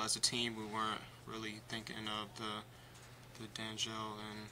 as a team, we weren't really thinking of the D'Angelo and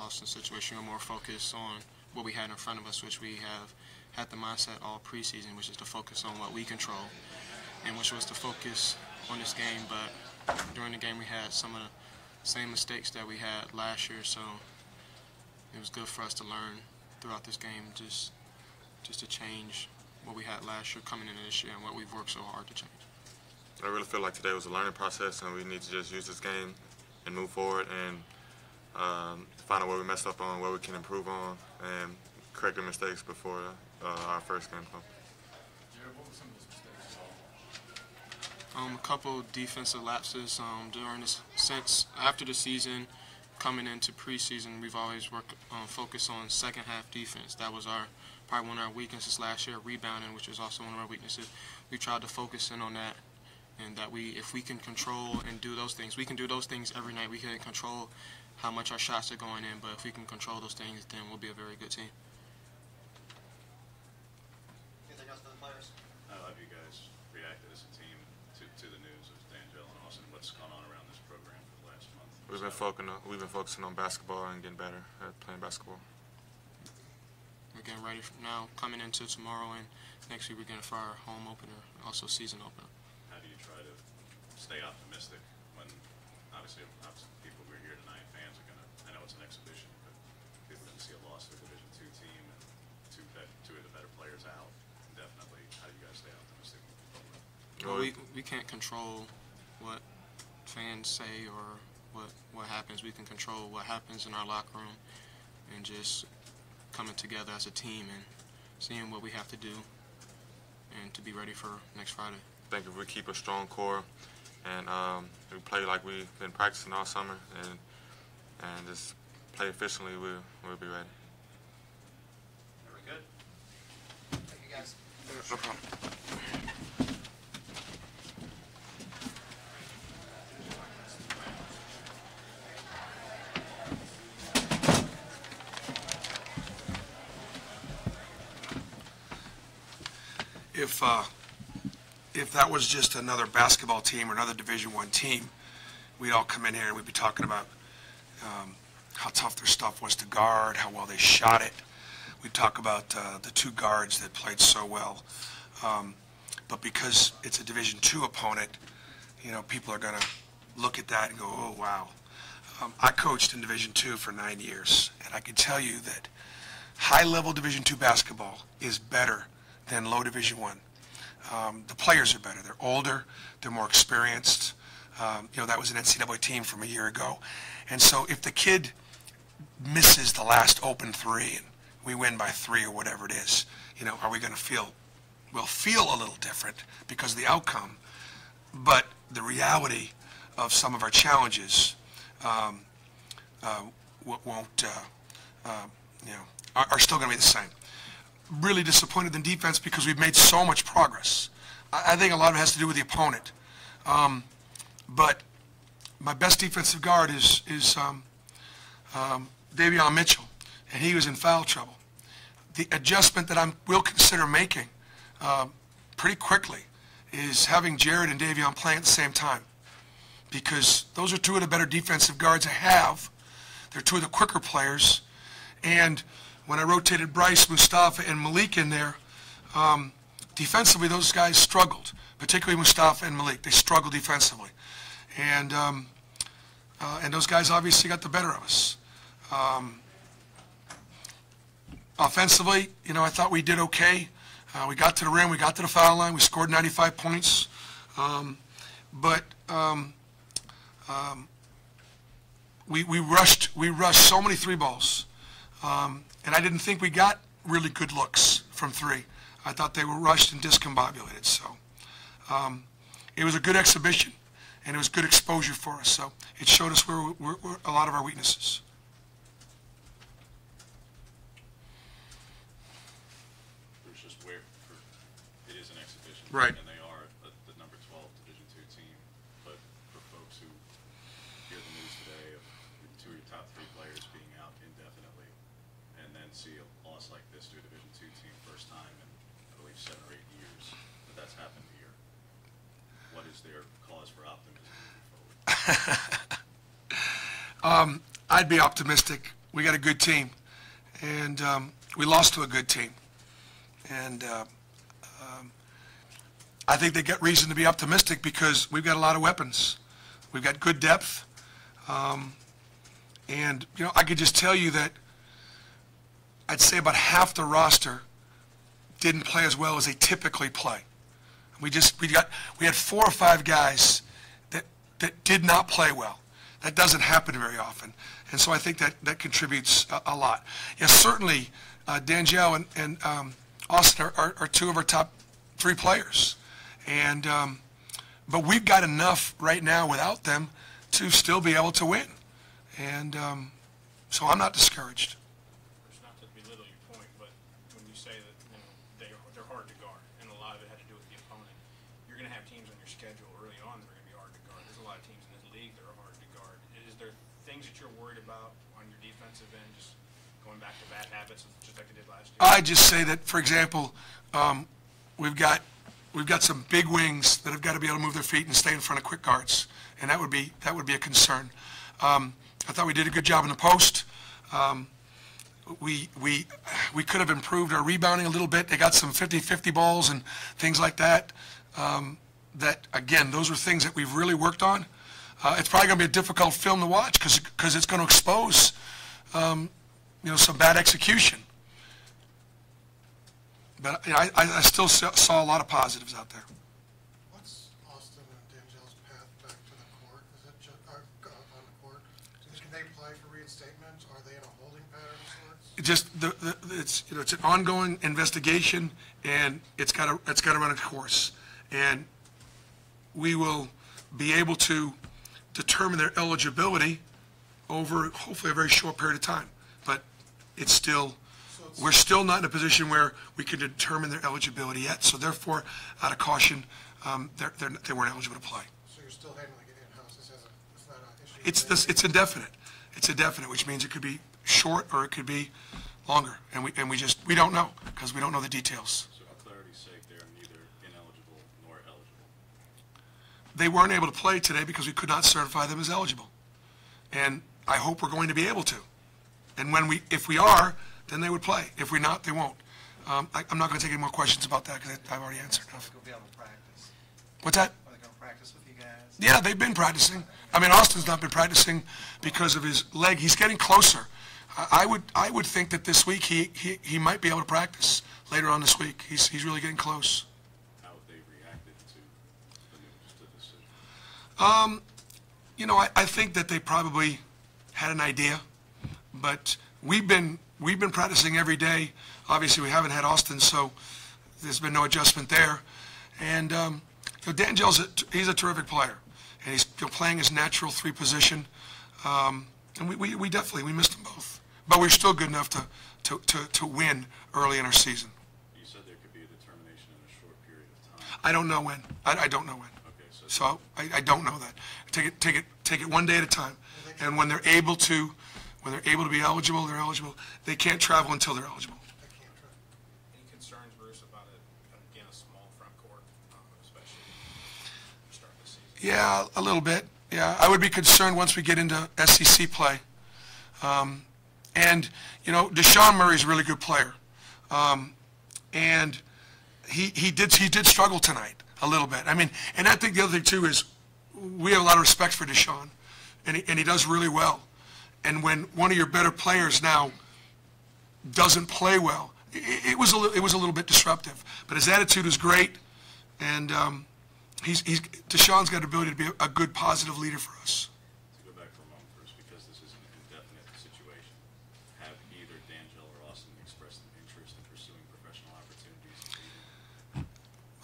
Austin situation. We were more focused on what we had in front of us, which we have had the mindset all preseason, which is to focus on what we control, and which was to focus on this game. But during the game, we had some of the same mistakes that we had last year, so it was good for us to learn throughout this game, just to change what we had last year coming into this year and what we've worked so hard to change. I really feel like today was a learning process, and we need to just use this game and move forward and find out where we messed up on, where we can improve on, and correct the mistakes before our first game comes. Jared, what were some of those mistakes you saw? A couple defensive lapses during this, since after the season, coming into preseason, we've always worked focus on second half defense. That was probably one of our weaknesses last year, rebounding, which was also one of our weaknesses. We tried to focus in on that, and that if we can control and do those things, we can do those things every night. We can control how much our shots are going in, but if we can control those things, then we'll be a very good team. Anything else for the players? How have you guys reacted as a team to the news of D'Angelo and Austin? What's gone on around this program for the last month? We've been focusing on basketball and getting better at playing basketball. We're getting ready now, coming into tomorrow, and next week we're getting for our home opener, also season opener. How do you try to stay optimistic when obviously people who are here tonight, fans are going to, I know it's an exhibition, but people are going to see a loss to a Division II team and two of the better players out. Definitely, how do you guys stay optimistic? Well, we can't control what fans say or what happens. We can control what happens in our locker room and just coming together as a team and seeing what we have to do and to be ready for next Friday. I think if we keep a strong core and we play like we've been practicing all summer and just play efficiently, we'll be ready. Very good. Thank you, guys. No problem. If that was just another basketball team or another Division I team, we'd all come in here and we'd be talking about how tough their stuff was to guard, how well they shot it. We'd talk about the two guards that played so well. But because it's a Division II opponent, you know, people are going to look at that and go, oh, wow. I coached in Division II for 9 years, and I can tell you that high-level Division II basketball is better than low Division I. The players are better. They're older. They're more experienced. You know, that was an NCAA team from a year ago. And so if the kid misses the last open three and we win by 3 or whatever it is, you know, are we going to feel, we'll feel a little different because of the outcome. But the reality of some of our challenges won't, you know, are still going to be the same. Really disappointed in defense because we've made so much progress. I think a lot of it has to do with the opponent. But my best defensive guard is Davion Mitchell, and he was in foul trouble. The adjustment that I will consider making pretty quickly is having Jared and Davion playing at the same time, because those are two of the better defensive guards I have. They're two of the quicker players, and when I rotated Bryce, Mustafa, and Malik in there, defensively those guys struggled, particularly Mustafa and Malik. They struggled defensively. And those guys obviously got the better of us. Offensively, you know, I thought we did okay. We got to the rim, we got to the foul line, we scored 95 points. But we rushed so many 3 balls. And I didn't think we got really good looks from 3. I thought they were rushed and discombobulated. So it was a good exhibition, and it was good exposure for us. So it showed us where a lot of our weaknesses. Bruce, just where it is an exhibition, Right. And they are the number 12 Division II team. But for folks who hear the news today of 2 of your top 3 players being out indefinitely, and then see a loss like this to a Division II team first time in, I believe, 7 or 8 years that that's happened here. What is is there cause for optimism moving forward? I'd be optimistic. We got a good team, and we lost to a good team. And I think they get reason to be optimistic because we've got a lot of weapons. We've got good depth. And, you know, I could just tell you that I'd say about half the roster didn't play as well as they typically play. We had 4 or 5 guys that did not play well. That doesn't happen very often. And so I think that contributes a lot. Yes, certainly D'Angelo and Austin are 2 of our top 3 players. And but we've got enough right now without them to still be able to win. And so I'm not discouraged. It's not to belittle your point, but when you say that they're hard to guard, and a lot of it had to do with the opponent, you're going to have teams on your schedule early on that are going to be hard to guard. There's a lot of teams in this league that are hard to guard. Is there things that you're worried about on your defensive end, just going back to bad habits, just like they did last year? I just say that, for example, we've got some big wings that have got to be able to move their feet and stay in front of quick guards, and that would be a concern. I thought we did a good job in the post. We could have improved our rebounding a little bit. They got some 50-50 balls and things like that. That again, those are things that we've really worked on. It's probably going to be a difficult film to watch because it's going to expose some bad execution. But I still saw a lot of positives out there. What's Austin and D'Angelo's path back to the court? Is it just on the court? Can they apply for reinstatement? Are they in a holding pattern of sorts? It's an ongoing investigation, and it's got to run its course, and we will be able to determine their eligibility over hopefully a very short period of time. But it's still. We're still not in a position where we can determine their eligibility yet, so therefore, out of caution, they weren't eligible to play. So you're still handling it in-house? It's not an issue? It's indefinite. It's indefinite, which means it could be short or it could be longer, and we don't know because we don't know the details. So for clarity's sake, they're neither ineligible nor eligible. They weren't able to play today because we could not certify them as eligible, and I hope we're going to be able to. And if we are, then they would play. If we're not, they won't. I'm not going to take any more questions about that because I've already answered enough. Will be able to practice. What's that? Are they going to practice with you guys? Yeah, they've been practicing. I mean, Austin's not been practicing because of his leg. He's getting closer. I would think that this week he might be able to practice later on this week. He's really getting close. How have they reacted to the decision? I think that they probably had an idea, but we've been practicing every day. Obviously, we haven't had Austin, so there's been no adjustment there. And D'Angelo's he's a terrific player, and he's playing his natural 3 position. And we definitely missed them both, but we're still good enough to win early in our season. You said there could be a determination in a short period of time. I don't know when. I don't know when. Okay, So I don't know that. Take it one day at a time, and when they're able to. When they're able to be eligible, they're eligible. They can't travel until they're eligible. Any concerns, Bruce, about a small front court, especially to start the season? Yeah, a little bit. Yeah, I would be concerned once we get into SEC play. And Deshaun Murray's a really good player, and he did struggle tonight a little bit. I mean, and I think the other thing too is we have a lot of respect for Deshaun, and he does really well. And when one of your better players now doesn't play well, it was a little bit disruptive. But his attitude is great, and Deshaun's got the ability to be a good, positive leader for us. To go back for a moment, Bruce, because this is an indefinite situation, have either D'Angelo or Austin expressed an interest in pursuing professional opportunities?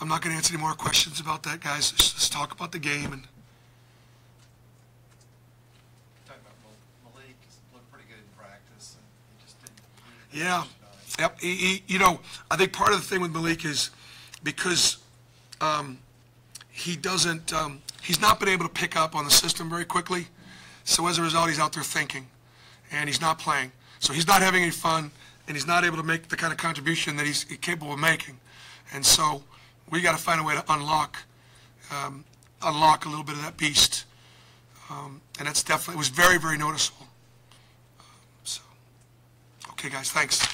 I'm not going to answer any more questions about that, guys. Let's talk about the game. And yeah, yep. I think part of the thing with Malik is because he's not been able to pick up on the system very quickly. So as a result, he's out there thinking, and he's not playing. So he's not having any fun, and he's not able to make the kind of contribution that he's capable of making. And so we got to find a way to unlock unlock a little bit of that beast. And that's definitely, it was very, very noticeable. So, okay, guys, thanks.